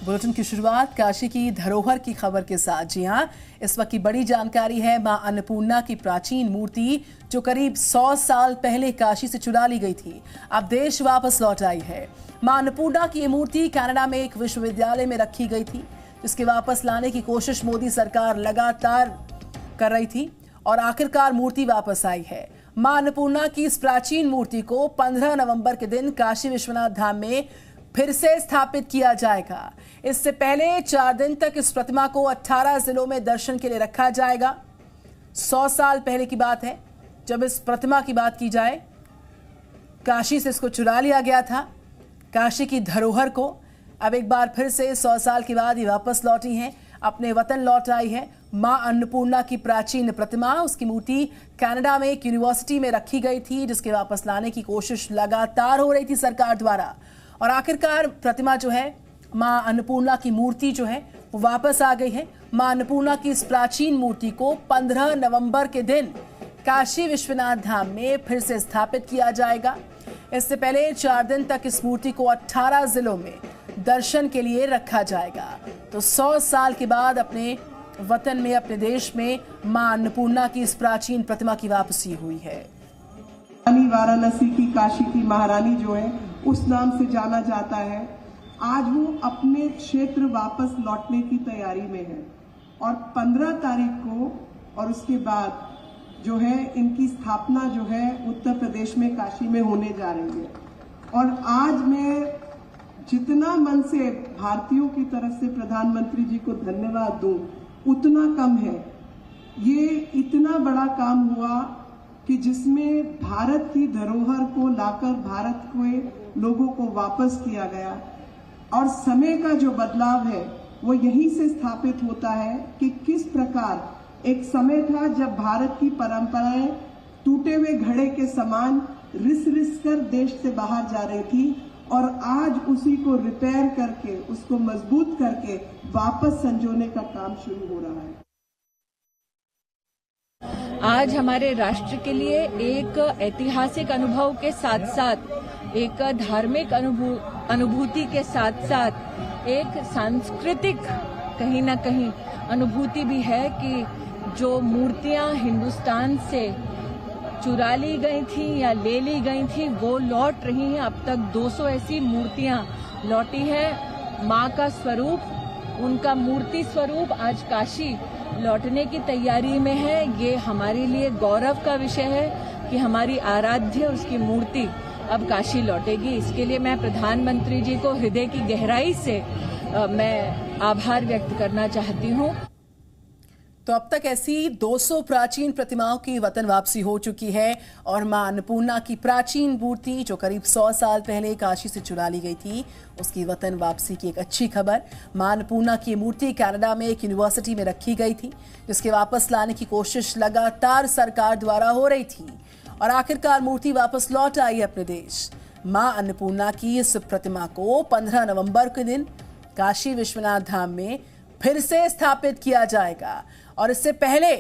Bulletin की शुरुआत काशी की धरोहर की खबर के साथ। जी हां, इस वक्त की बड़ी जानकारी है मां अन्नपूर्णा की प्राचीन मूर्ति जो करीब 100 साल पहले काशी से चुरा ली गई थी, अब देश वापस लौट आई है। मां अन्नपूर्णा की ये मूर्ति कनाडा में एक विश्वविद्यालय में रखी गई थी, जिसके वापस लाने की कोशिश मोदी सरकार लगातार कर रही थी और आखिरकार मूर्ति वापस आई है। मां अन्नपूर्णा की इस प्राचीन मूर्ति को 15 नवंबर के दिन काशी विश्वनाथ धाम में फिर से स्थापित किया जाएगा। इससे पहले 4 दिन तक इस प्रतिमा को 18 जिलों में दर्शन के लिए रखा जाएगा। 100 साल पहले की बात है जब इस प्रतिमा की बात की जाए। काशी से इसको चुरा लिया गया था, काशी की धरोहर को। अब एक बार फिर से 100 साल के बाद ये वापस लौटी हैं, अपने वतन लौट आई है। मां अन्नपूर्णा की प्राचीन प्रतिमा, उसकी मूर्ति कनाडा में एक यूनिवर्सिटी में रखी गई थी, जिसके वापस लाने की कोशिश लगातार हो रही थी सरकार द्वारा। और आखिरकार प्रतिमा जो है, मां अन्नपूर्णा की मूर्ति जो है वो वापस आ गई है। मां अन्नपूर्णा की इस प्राचीन मूर्ति को 15 नवंबर के दिन काशी विश्वनाथ धाम में फिर से स्थापित किया जाएगा। इससे पहले 4 दिन तक इस मूर्ति को 18 जिलों में दर्शन के लिए रखा जाएगा। तो 100 साल के बाद अपने वतन में, अपने देश में मां अन्नपूर्णा की इस प्राचीन प्रतिमा की वापसी हुई है। वाराणसी की काशी की महारानी जो है उस नाम से जाना जाता है। आज वो अपने क्षेत्र वापस लौटने की तैयारी में है और 15 तारीख को और उसके बाद जो है इनकी स्थापना जो है उत्तर प्रदेश में काशी में होने जा रही है। और आज मैं जितना मन से भारतीयों की तरफ से प्रधानमंत्री जी को धन्यवाद दूं उतना कम है। ये इतना बड़ा काम हुआ कि जिसमें भारत की धरोहर को लाकर भारत के लोगों को वापस किया गया। और समय का जो बदलाव है वो यहीं से स्थापित होता है कि किस प्रकार एक समय था जब भारत की परंपराएं टूटे हुए घड़े के समान रिस रिस कर देश से बाहर जा रही थी, और आज उसी को रिपेयर करके, उसको मजबूत करके वापस संजोने का काम शुरू हो रहा है। आज हमारे राष्ट्र के लिए एक ऐतिहासिक अनुभव के साथ साथ, एक धार्मिक अनुभूति के साथ साथ एक सांस्कृतिक कहीं ना कहीं अनुभूति भी है कि जो मूर्तियां हिंदुस्तान से चुरा ली गई थी या ले ली गई थी वो लौट रही हैं। अब तक 200 ऐसी मूर्तियां लौटी हैं। मां का स्वरूप, उनका मूर्ति स्वरूप आज काशी लौटने की तैयारी में है। ये हमारे लिए गौरव का विषय है कि हमारी आराध्य, उसकी मूर्ति अब काशी लौटेगी। इसके लिए मैं प्रधानमंत्री जी को हृदय की गहराई से मैं आभार व्यक्त करना चाहती हूँ। तो अब तक ऐसी 200 प्राचीन प्रतिमाओं की वतन वापसी हो चुकी है और मां अन्नपूर्णा की प्राचीन मूर्ति जो करीब 100 साल पहले काशी से चुरा ली गई थी, उसकी वतन वापसी की एक अच्छी खबर। मां अन्नपूर्णा की मूर्ति कनाडा में एक यूनिवर्सिटी में रखी गई थी, जिसके वापस लाने की कोशिश लगातार सरकार द्वारा हो रही थी और आखिरकार मूर्ति वापस लौट आई अपने देश। मां अन्नपूर्णा की इस प्रतिमा को 15 नवंबर के दिन काशी विश्वनाथ धाम में फिर से स्थापित किया जाएगा और इससे पहले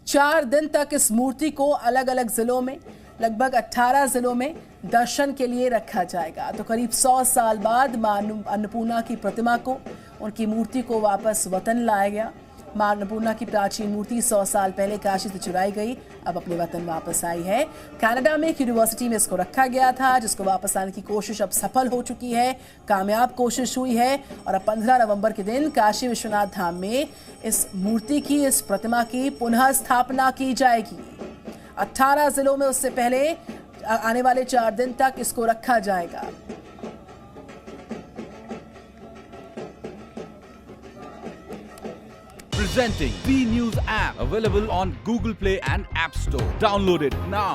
4 दिन तक इस मूर्ति को अलग अलग जिलों में, लगभग 18 जिलों में दर्शन के लिए रखा जाएगा। तो करीब 100 साल बाद मां अन्नपूर्णा की प्रतिमा को, उनकी मूर्ति को वापस वतन लाया गया। मां अन्नपूर्णा की प्राचीन मूर्ति 100 साल पहले काशी से चुराई गई, अब अपने वतन वापस आई है। कनाडा में एक यूनिवर्सिटी में इसको रखा गया था, जिसको वापस लाने की कोशिश अब सफल हो चुकी है, कामयाब कोशिश हुई है और अब 15 नवंबर के दिन काशी विश्वनाथ धाम में इस मूर्ति की, इस प्रतिमा की पुनः स्थापना की जाएगी। 18 जिलों में उससे पहले आने वाले 4 दिन तक इसको रखा जाएगा। Presenting B News app, available on Google Play and App Store. Download it now.